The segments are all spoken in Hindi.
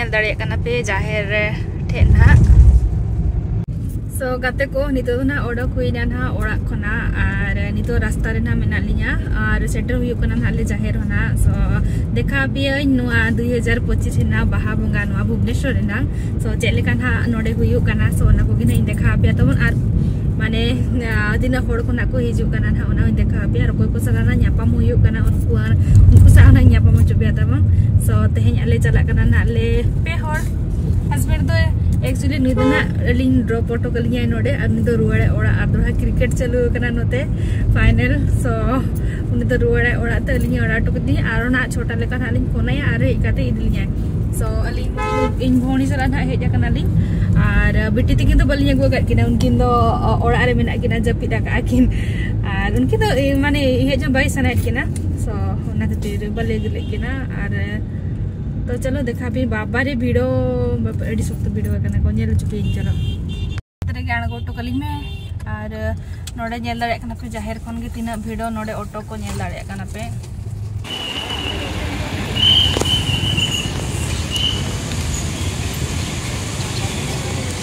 nyel dare kana pe jaher ठेन ना सो गाते को नितो ना ओडक हुईना ना ओड़ा खना और नितो रास्ता रे ना मेना लिया और सेटर हुई कना ना ले जाहेर होना सो देखा पिए नुआ 2025 ना बाहा बंगा नुआ भुवनेश्वर रे ना सो चेलेका ना नोडे हुई कना सो ना कोगी ना देखा पिया तबन आर माने दिना होड़ को ना को हिजु कना ना ओना देखा पिया और कोई को सलाना न्यापाम हुई कना उनको सा ना न्यापाम चुबिया तबन सो तेहें आले चला कना ना ले पे होड़ हस्बैंड तो एक्चुअली निदना लिंग ड्रॉप ऑटो कलिया नोडे और निदो रुवाड़े ओड़ा और दोहा क्रिकेट चालू कना नोते फाइनल सो उनी तो रुवाड़े ओड़ा ते लिंग ओड़ा टुकदी आरो ना छोटा लेका ना लिंग कोना या आरे इकाते इदलिया सो लिंग इन भोनी सला ना हेजा कना लिंग और बिटी तिकिन तो बलिया गो किना उनकिन दो ओड़ा रे मेना किना जपिदा का किन और उनकिन तो माने हेजा बाई सना किना सो ओना खातिर बले गले किना और तो चलो देखा भी बाबा रे भिड़ो एडी सख्त भिड़ो कना को नेल चुपी चलो तरे गाण गोटो कली में और नोडे नेल दाड़े कना पे जाहिर खन गे तिना भिड़ो नोडे ऑटो को नेल दाड़े कना पे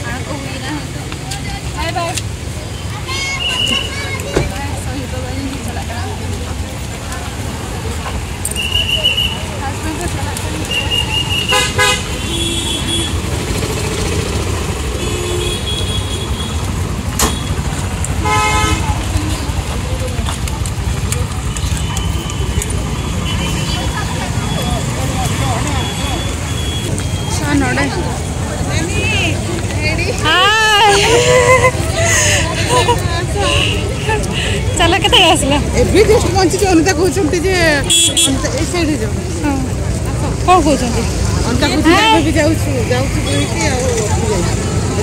आ को हुईना बाय बाय सो ही तो बनी चला कना हस्बैंड को चला कना चला के आसला एबी जस्ट पहुंची अनिता कहउछंती जे अनिता ए साइड जो हां को कहउछंती अनिता कुछ भी जाउछु बोलकी आ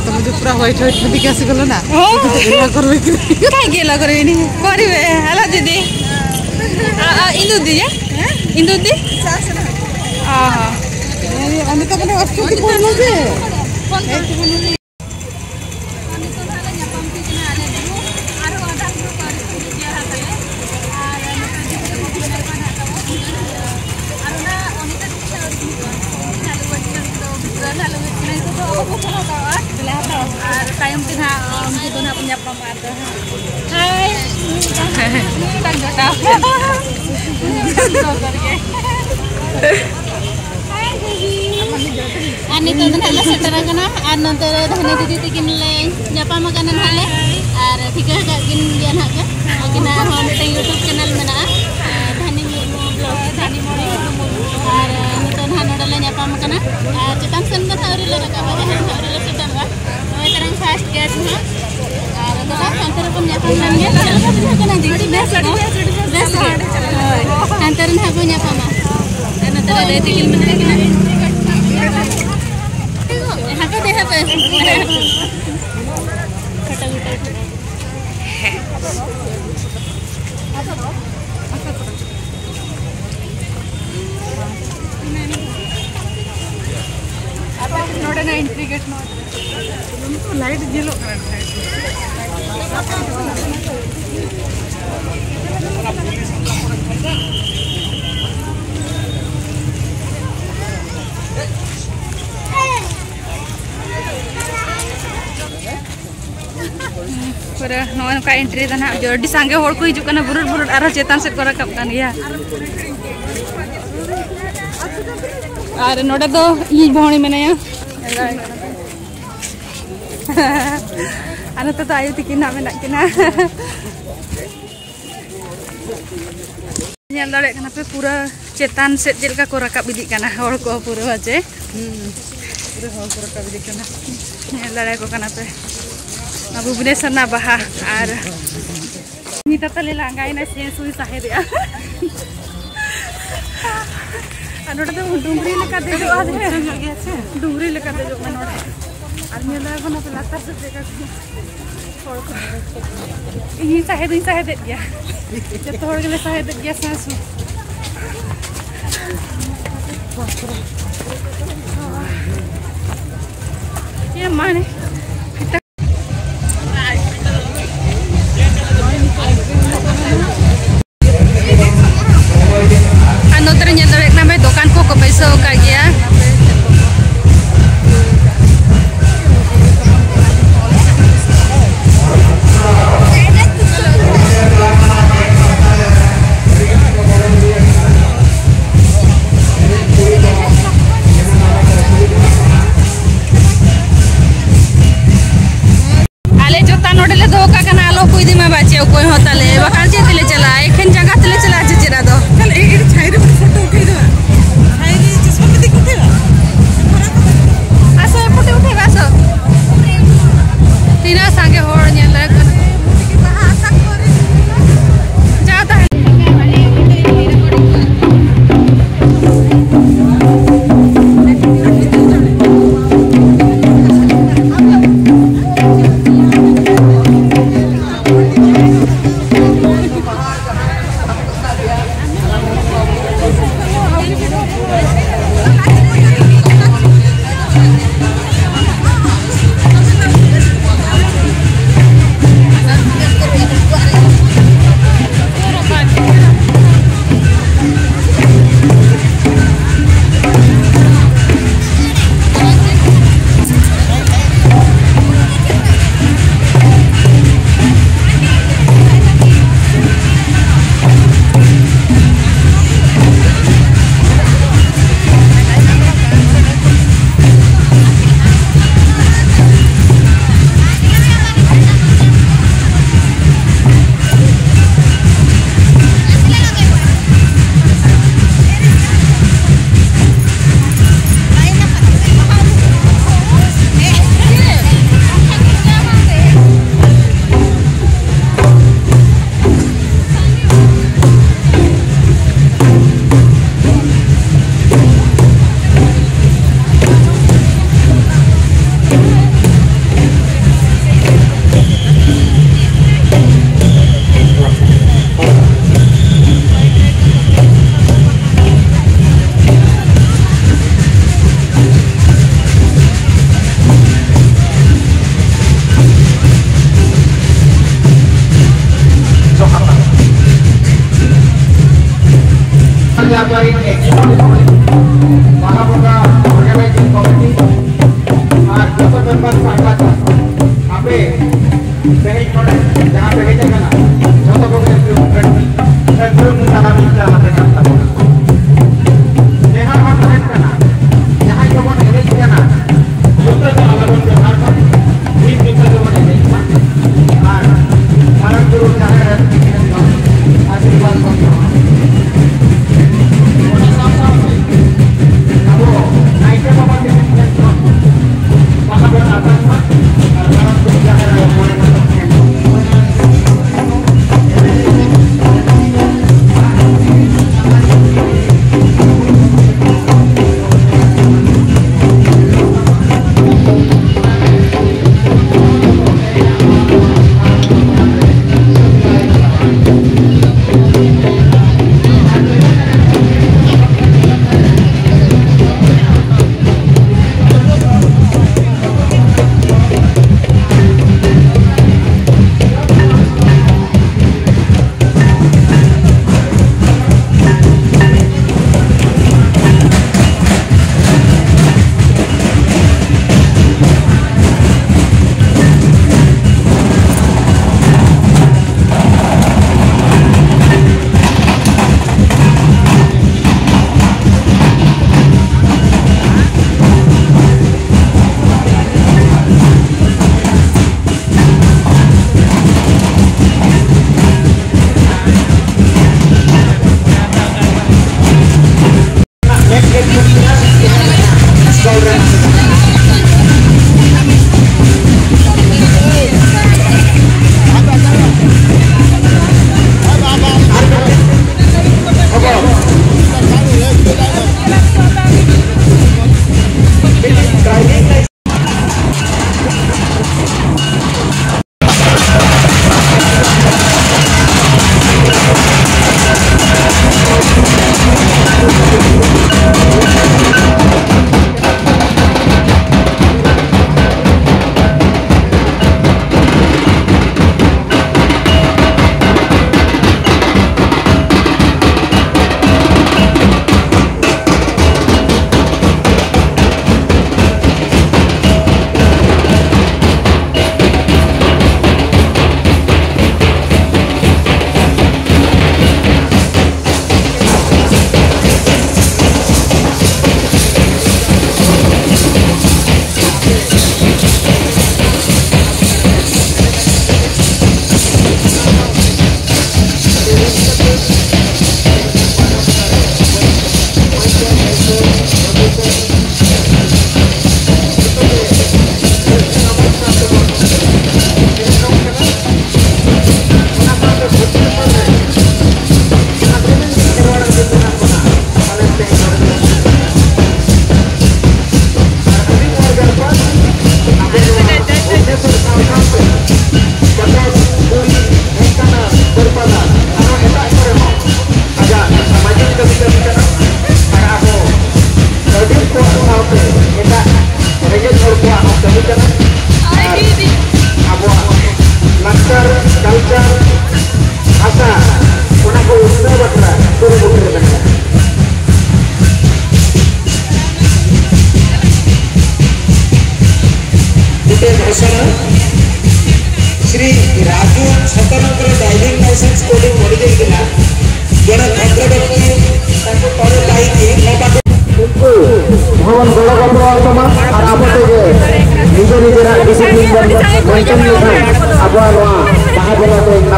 तुम जो पूरा व्हाइट व्हाइट दिख आसी गलो ना गेला करबे कि काय गेला करबे नी करबे हला दीदी इंदु दी इंदु दी हां हां अनिता बने अस्तुति बोलनो जे टाइम पे ना उनके दोनों अपने अपना मारते हैं हाय तंग जोटा ani to dan hala setara kana ar nontor dhani didi tikin le nyapa makanan hale ar thika ka kin dian haka akina hom teng YouTube channel mena dhani murmu blog dhani mori ar niton hanoda le nyapa makanan ar cetam sen ba thauri le raka ba thauri le cetam ba noi terang fast gas na ar dosa antar pun nyapa makanan kana didi best antar na ko nyapa ma antar le tikin mena kana haka deha pe kata gutai apa noda na entry gate no light jelo पूरा नॉन का एंट्री था ना जो डी सांगे होड़ को हिजु कना बुरुर बुरुर आरो चेतान से कोरा कप कान गया और नोडे तो ई भौणी मेनया अन तो आयु तिकिना मेना किना नेल दाड़े कना पे पूरा चेतान से जेलका को रकाब इदी कना होड़ को पूरा अजे पूरा होड़ को रकाब इदी कना नेल दाड़े को कना पे भुवनेश्वर ना बाहा और निता तले लांगाई ना से सुई साहे दे अनोडे तो डुंगरी लेका दे जो आज डुंगरी लेका दे जो मनोडे और मेला बना पे लाता से देखा छोड़ को ई साहे दे गया जे तोड़ गेले साहे दे गया सासु ये माने दुकान को पैसा का गया ᱛᱟᱞᱮ ᱚᱠᱚᱭ ᱦᱚᱸ ᱛᱟᱞᱮ ᱵᱟᱠᱷᱟᱱ ᱪᱮᱫ ᱛᱮᱞᱮ ᱪᱟᱞᱟᱜᱼᱟ ᱮᱠᱷᱮᱱ ᱡᱟᱸᱜᱟ ᱛᱮᱞᱮ ᱪᱟᱞᱟᱜᱼᱟ ᱪᱮᱪᱮᱨᱟ ᱫᱚ चल एक छाई रे फोटो उठे दो छाई रे चश्मा में दिख उठेगा आसो एपटे उठेगा आसो तीना सांगे होड़ नेल जाता है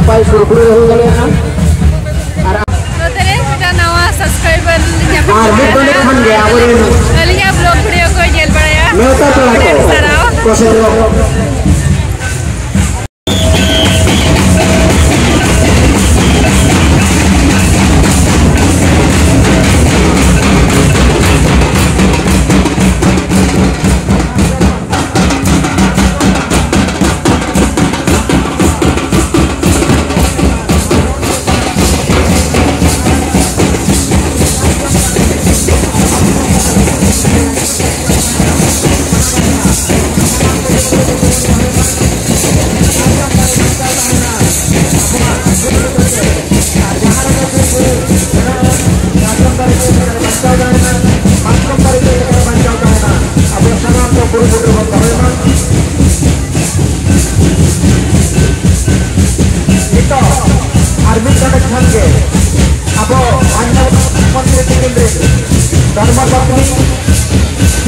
नापाय सुरखुरी हो गले ना और तेरे बेटा नवा सब्सक्राइबर मिट बने खान गया बोले अलिया ब्लॉग वीडियो को जेल पड़ाया मैं तो कोसे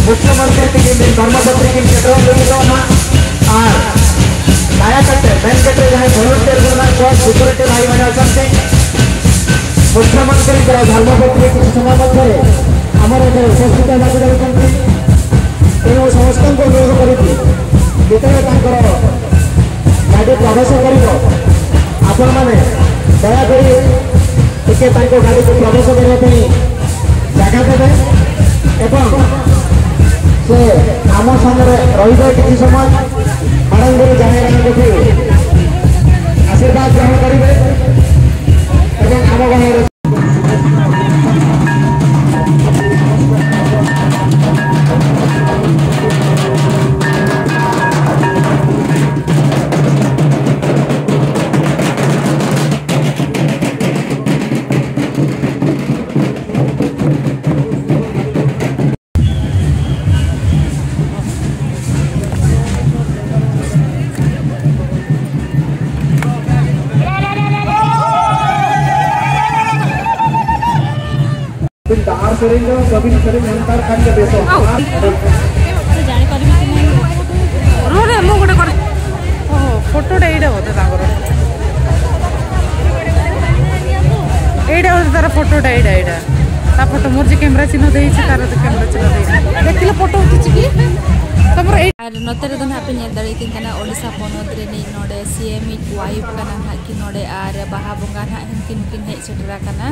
मुख्यमंत्री धर्मपत्री की क्षेत्र दया करते मेन गेटे जहाँ भलंटियर सिक्यूरीटी भाई मैंने अच्छा मुख्यमंत्री धर्मपत्री किसी समय मध्य आम उपस्थित तेणु समस्त अनुरोध करी गाड़ी प्रवेश कर आपण मैंने दयाकोरी गाड़ी को प्रवेश करने जगह देवे एवं से आम सामने रही किसी समय मैडम गुरु जाहिर आशीर्वाद ग्रहण करेंगे आम गाँव दार सरेंगे कभी सरेंगे अंतर खाने बेसो जाने कर भी नहीं रोरे मु गोटे कर ओ फोटो डेइडा होते तागर एडा होते तार फोटो डेइडा एडा ता फोटो मोर जे कैमरा चिन्ह देइछि तार तो कैमरा चिन्ह देइछि देखिले फोटो उठिछि की तमरो और नोतरे दो पे नेल दाड़ी तीन कना ओडिसा पोनोत रे नि नोडे सीएम वाइफ कना हा कि नोडे आर बाहा बंगा हा हिनकिन हे सेटरा कना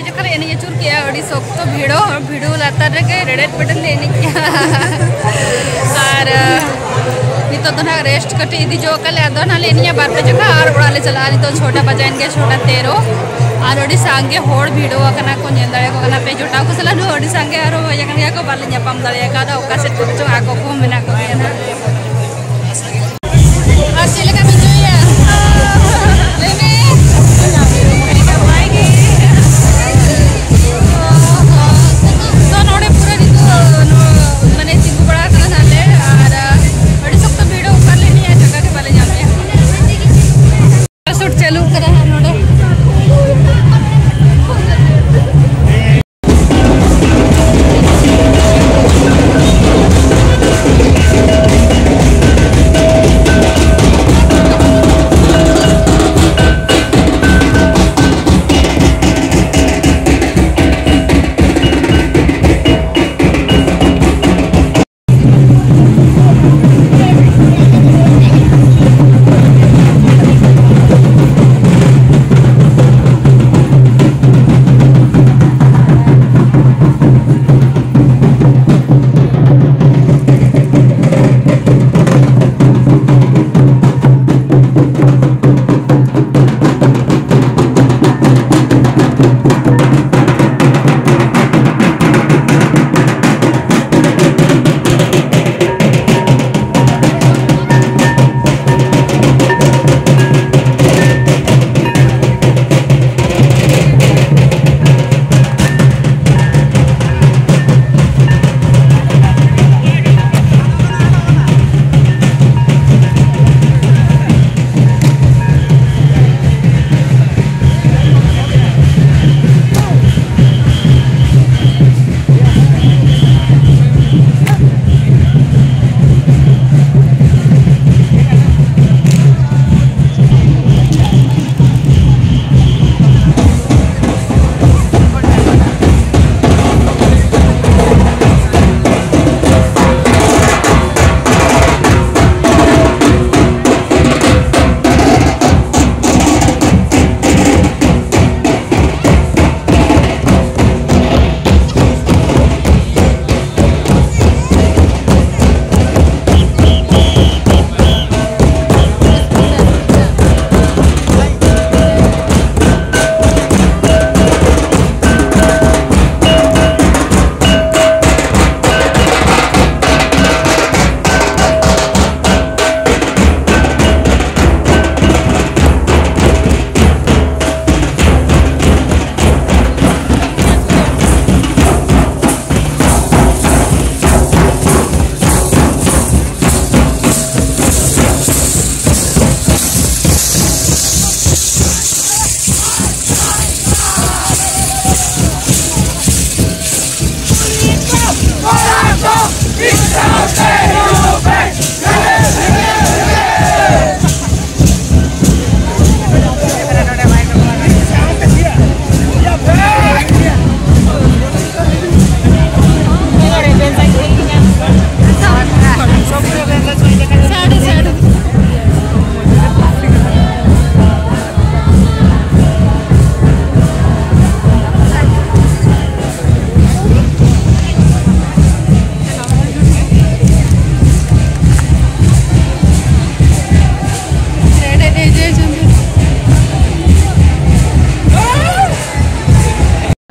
जखा एने चुर किया अड़ी सख्त भिड़ो भिड़ो लातार रे रेडेट पेटन ले एने किया और नितो तो ना रेस्ट कटी इदी जो कल आदो ना लेनिया बार पे जखा और उड़ाले चला नितो छोटा बजाइन के छोटा तेरो और अड़ी सांगे होड़ भिड़ो कना को नेंदाळे को कना पे जोटा को सला नो अड़ी सांगे आरो यकन को बाले न्यापाम दाळे का दा ओका सेट को आको को मेना को ना और चले का बिजोया लेने का पाएगी तो नोडे पूरा रितु माने तिंगु बड़ा कना नाले और अड़ी सब तो भिड़ो ऊपर लेनी है जगह के बाले जाते हैं शूट चालू करा है नोडे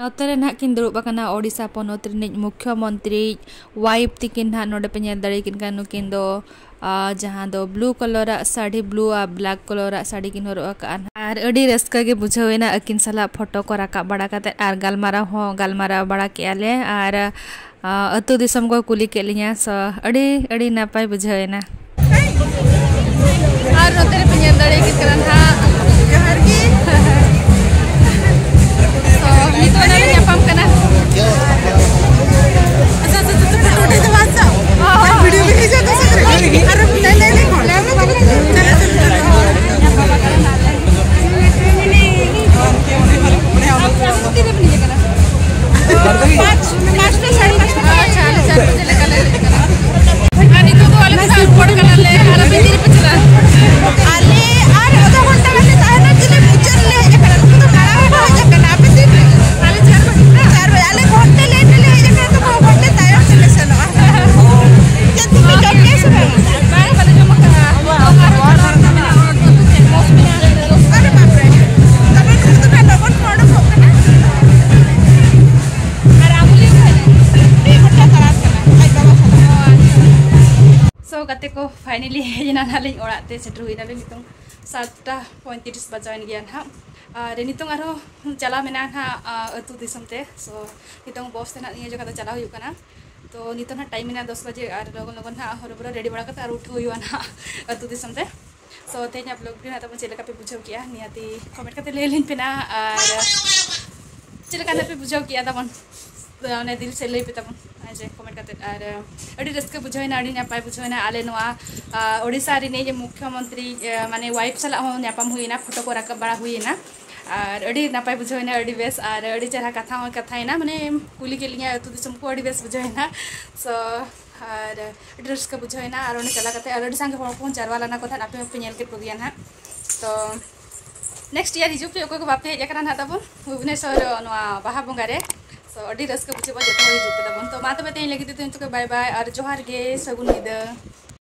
नौतरे ना किन दुरुब बकना ओडिशा पोनोत रिनिज मुख्यमंत्री वाइफ तिकिन ना नोडे पे नेल दाड़े किन कानु किन दो जहां दो ब्लू कलर साड़ी ब्लू आ ब्लैक कलर साड़ी किन हरो अकान आर अडी रस्का के बुझावेना अकिन सला फोटो को राका बड़ा काते आर गालमारा बड़ा के आले आर अतु दिसम को कुली के लिया सो अडी नापाय बुझावेना आर नौतरे पे नेल दाड़े किन करन हा जहर की itu ada nyapam kena. Asal foto itu WhatsApp. Video भी खींचा तो सकरे. अरे ले कौन? चला चल. फाइनली हेजना नालिंग ओराते सेटर हुई नाले नितों 7:35 बजाइन गया ना और नितों आरो चला मेना ना अतु दिसम ते सो नितों बॉस तेना निये जो कदा चला हुई कना तो नितों ना टाइम मेना 10 बजे और लगन लगन ना हरबरा रेडी बड़ा कता और उठ हुई ना अतु दिसम ते सो तेज आप लोग भी ना तब चेले का पे बुझाव किया नियाती कमेंट करते ले लिन पे ना और चेले का पे बुझाव किया तब ने दिल से ले पे तब जे कमेंट करते और अड़ी रस्क बुझाइना अड़ी नापाय बुझाइना आले नोआ ओडिसा रे ने जे मुख्यमंत्री माने वाइफ सला हो नापाम हुईना फोटो को राकब बड़ा हुईना और अड़ी नापाय बुझाइना अड़ी बेस और अड़ी चेहरा कथाइना माने कुली के लिए अतु दिसम को अड़ी बेस बुझाइना सो और ड्रेस का बुझाइना और चला करते और संगे हर को जारवाला ना कथा आपे पे नेल के पुगिया ना तो नेक्स्ट ईयर हिजु पे को बापे एकरा ना तबन भुवनेश्वर नोआ बाहा बंगा रे सो अड़ी रस के बुझे बजे तो हिजु पे तबन तो मा तबे तेन लगी तो बाय बाय और जोहार गे सगुन हिदा।